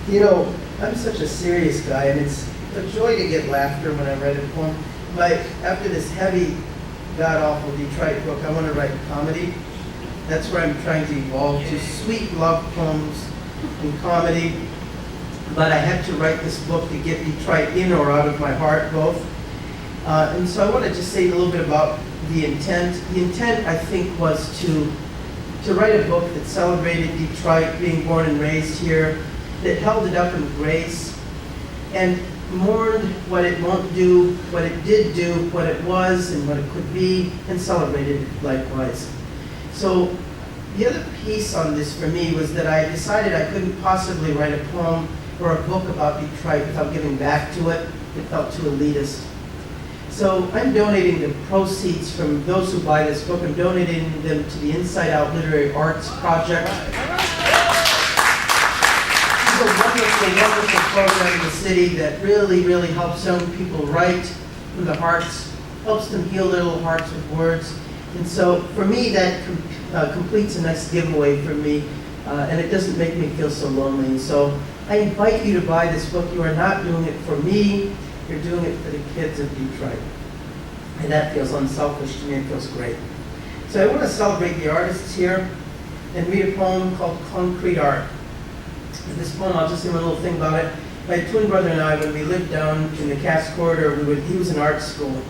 You know, I'm such a serious guy, and it's a joy to get laughter when I write a poem. But after this heavy, god-awful Detroit book, I want to write comedy. That's where I'm trying to evolve to sweet love poems and comedy. But I had to write this book to get Detroit in or out of my heart, both. And so I want to just say a little bit about the intent. The intent, I think, was to write a book that celebrated Detroit, being born and raised here, that held it up in grace, and mourned what it won't do, what it did do, what it was, and what it could be, and celebrated it likewise. So the other piece on this for me was that I decided I couldn't possibly write a poem or a book about Detroit without giving back to it. It felt too elitist. So I'm donating the proceeds from those who buy this book. I'm donating them to the Inside Out Literary Arts Project. It's a wonderful, wonderful program in the city that really, really helps young people write from the hearts, helps them heal their little hearts with words. And so for me, that completes a nice giveaway for me, and it doesn't make me feel so lonely. And so I invite you to buy this book. You are not doing it for me. You're doing it for the kids of Detroit. And that feels unselfish to me. It feels great. So I want to celebrate the artists here and read a poem called Concrete Art. And this poem, I'll just say one little thing about it. My twin brother and I, when we lived down in the Cass Corridor, he was in art school.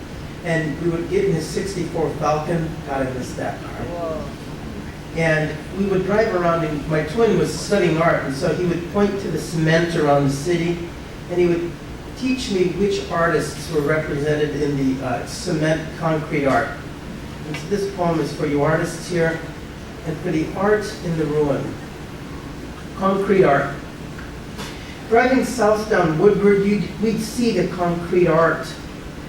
And we would get in his 64 Falcon. God, I miss that car. Whoa. And we would drive around, and my twin was studying art, and so he would point to the cement around the city, and he would teach me which artists were represented in the cement concrete art. And so this poem is for you artists here, and for the art in the ruin. Concrete art. Driving south down Woodward, we'd see the concrete art.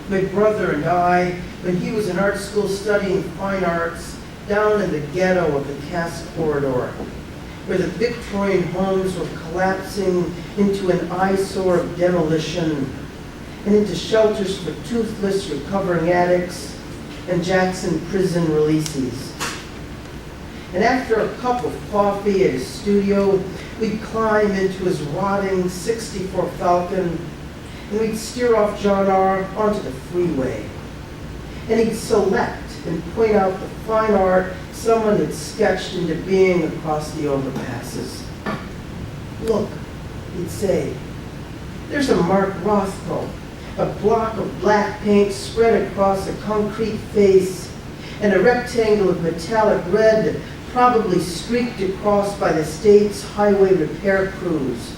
My brother and I, when he was in art school studying fine arts, down in the ghetto of the Cass Corridor, where the Victorian homes were collapsing into an eyesore of demolition and into shelters for toothless recovering addicts and Jackson prison releasees. And after a cup of coffee at his studio, we'd climb into his rotting 64 Falcon, and we'd steer off John R. onto the freeway. And he'd select and point out the fine art someone had sketched into being across the overpasses. Look, he'd say, there's a Mark Rothko, a block of black paint spread across a concrete face, and a rectangle of metallic red probably streaked across by the state's highway repair crews,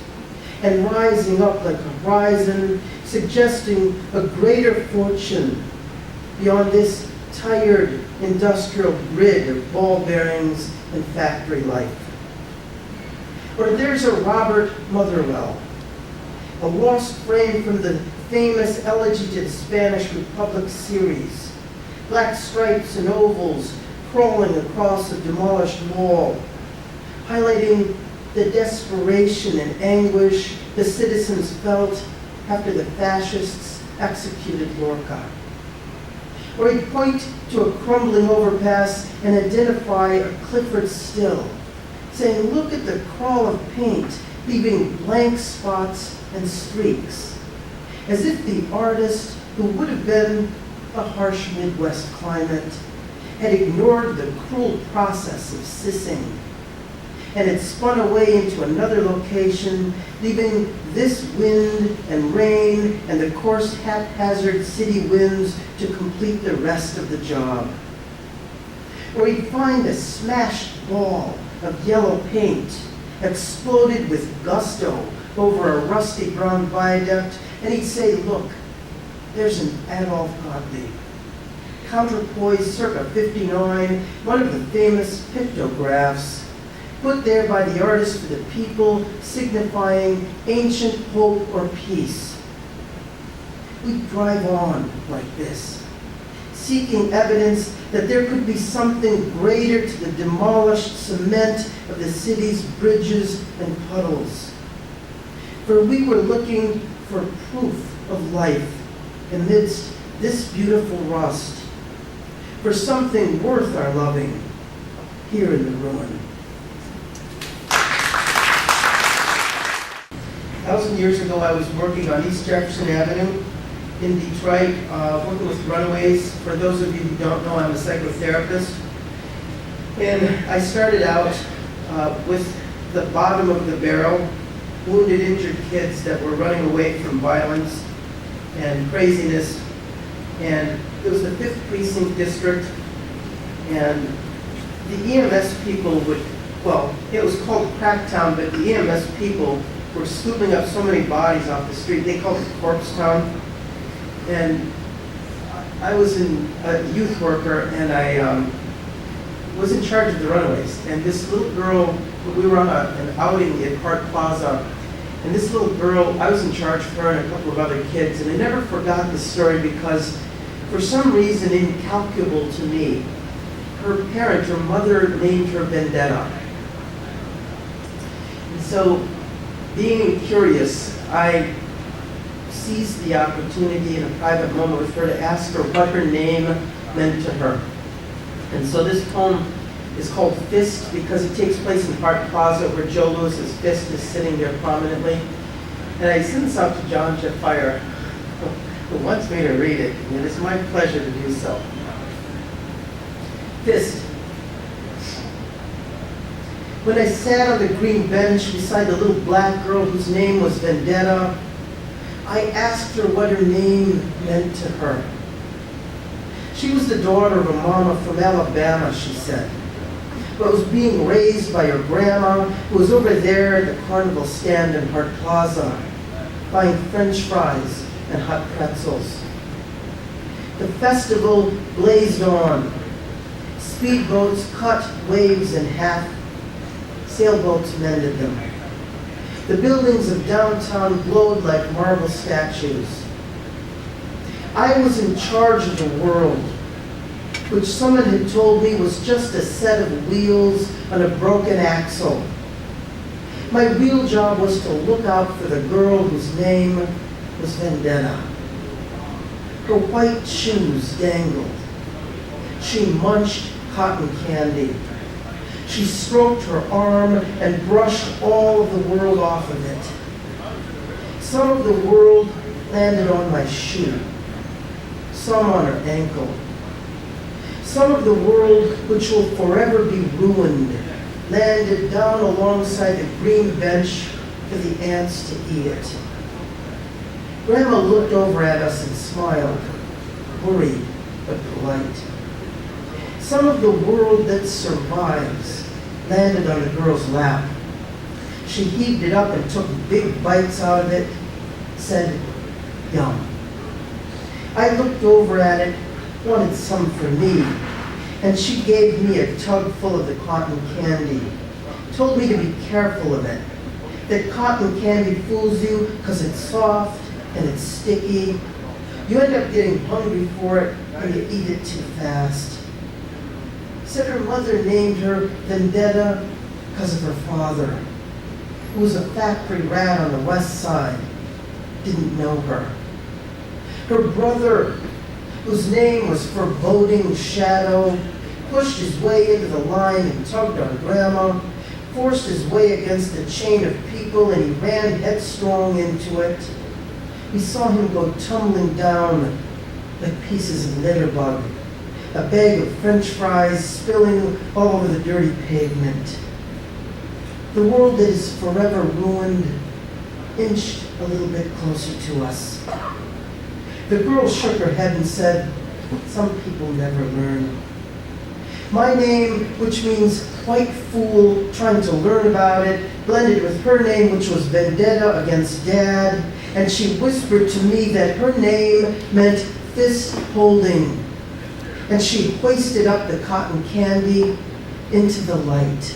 and rising up like a horizon, suggesting a greater fortune beyond this tired industrial grid of ball bearings and factory life. Or there's a Robert Motherwell, a lost frame from the famous Elegy to the Spanish Republic series, black stripes and ovals crawling across a demolished wall, highlighting the desperation and anguish the citizens felt after the fascists executed Lorca. Or he'd point to a crumbling overpass and identify a Clifford Still, saying, look at the crawl of paint, leaving blank spots and streaks, as if the artist, who would have been a harsh Midwest climate, had ignored the cruel process of sissing and had spun away into another location, leaving this wind and rain and the coarse haphazard city winds to complete the rest of the job. Or he'd find a smashed ball of yellow paint exploded with gusto over a rusty brown viaduct, and he'd say, look, there's an Adolf Gottlieb, counterpoise circa 59, one of the famous pictographs, put there by the artist for the people, signifying ancient hope or peace. We drive on like this, seeking evidence that there could be something greater to the demolished cement of the city's bridges and puddles. For we were looking for proof of life amidst this beautiful rust, for something worth our loving here in the ruin. 1,000 years ago, I was working on East Jefferson Avenue in Detroit, working with runaways. For those of you who don't know, I'm a psychotherapist. And I started out with the bottom of the barrel, wounded, injured kids that were running away from violence and craziness. And it was the 5th Precinct District, and the EMS people would, well, it was called Cracktown, but the EMS people were scooping up so many bodies off the street. They called it Corpse Town. And I was a youth worker, and I was in charge of the runaways. And this little girl, we were on an outing at Park Plaza, and this little girl, I was in charge of her and a couple of other kids, and I never forgot this story because for some reason incalculable to me, her parent, her mother, named her Vendetta. And so, being curious, I seized the opportunity in a private moment with her to ask her what her name meant to her. And so this poem is called Fist because it takes place in Park Plaza where Joe Lewis's fist is sitting there prominently. And I sent this out to John Jeff Fire, who wants me to read it, and it is my pleasure to do so. Fist. When I sat on the green bench beside the little black girl whose name was Vendetta, I asked her what her name meant to her. She was the daughter of a mama from Alabama, she said, but was being raised by her grandma, who was over there at the carnival stand in Park Plaza, buying French fries and hot pretzels. The festival blazed on. Speedboats cut waves in half. Sailboats mended them. The buildings of downtown glowed like marble statues. I was in charge of the world, which someone had told me was just a set of wheels on a broken axle. My real job was to look out for the girl whose name was Vendetta. Her white shoes dangled. She munched cotton candy. She stroked her arm and brushed all of the world off of it. Some of the world landed on my shoe, some on her ankle. Some of the world, which will forever be ruined, landed down alongside the green bench for the ants to eat it. Grandma looked over at us and smiled, worried but polite. Some of the world that survives landed on the girl's lap. She heaved it up and took big bites out of it, said, "Yum." I looked over at it, wanted some for me, and she gave me a tub full of the cotton candy, told me to be careful of it, that cotton candy fools you because it's soft and it's sticky. You end up getting hungry for it and you eat it too fast. Said her mother named her Vendetta because of her father, who was a factory rat on the west side, didn't know her. Her brother, whose name was Foreboding Shadow, pushed his way into the line and tugged on Grandma, forced his way against the chain of people, and he ran headstrong into it. We saw him go tumbling down like pieces of litterbug, a bag of French fries spilling all over the dirty pavement. The world that is forever ruined inched a little bit closer to us. The girl shook her head and said, "Some people never learn." My name, which means white fool trying to learn about it, blended with her name, which was Vendetta against Dad, and she whispered to me that her name meant fist holding. And she hoisted up the cotton candy into the light.